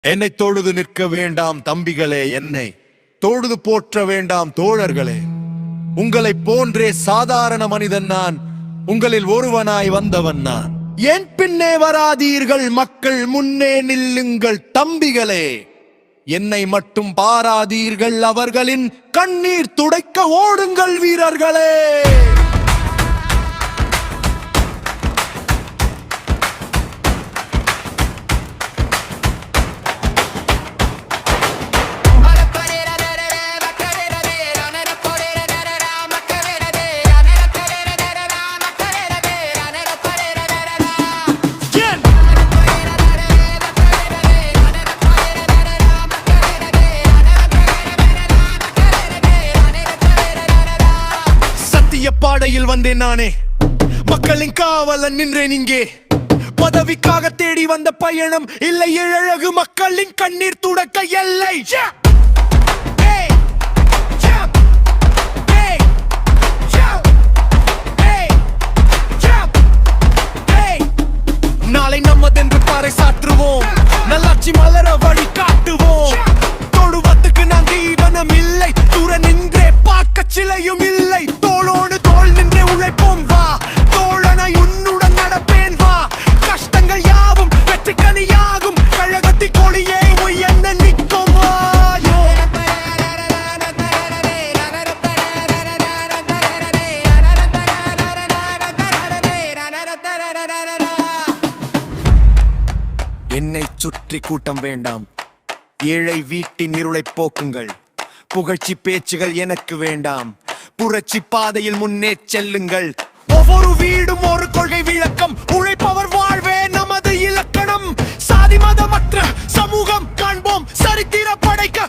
என்னை தொழுது நிற்க வேண்டாம் தம்பிகளே, என்னை தொழுது போற்ற வேண்டாம் தோழர்களே. உங்களை போன்றே சாதாரண மனிதன் நான், உங்களில் ஒருவனாய் வந்தவன் நான். என் பின்னே வராதீர்கள், மக்கள் முன்னே நில்லுங்கள் தம்பிகளே. என்னை மட்டும் பாராதீர்கள், அவர்களின் கண்ணீர் துடைக்க ஓடுங்கள் வீரர்களே. பாடையில் வந்தேன் நானே, மக்களின் காவலன் நின்றேன் இங்கே. பதவிக்காக தேடி வந்த பயணம் இல்லை, அழகு மக்களின் கண்ணீர் துடைக்க எல்லை. நாளை நம்மதென்று பாறை சாற்றுவோம், நல்லாட்சி மலர வழி காட்டுவோம். தொழுவத்துக்கு நான் தீவனம் இல்லை, தூர நின்றே பார்க்க சிலையும் இல்லை. தோளோடு தோள் நின்றே உழைப்போம் வா, தோழனாய் உன்னுடன் நடப்பேன் வா. கஷ்டங்கள் யாவும் வெற்றி கனியாகும், கழகத்தி கொடியே உயர்ந்த நிற்கும் வா. என்னை சுற்றி கூட்டம் வேண்டாம், ஏழை வீட்டின் இருளை போக்குங்கள். புகழ்ச்சி பேச்சுகள் எனக்கு வேண்டாம், புரட்சி பாதையில் முன்னே செல்லுங்கள். ஒவ்வொரு வீடும் ஒரு கொள்கை விளக்கம், உழைப்பவர் வாழ்வே நமது இலக்கணம். சாதி மதமற்ற சமூகம் காண்போம், சரித்திர படைக்க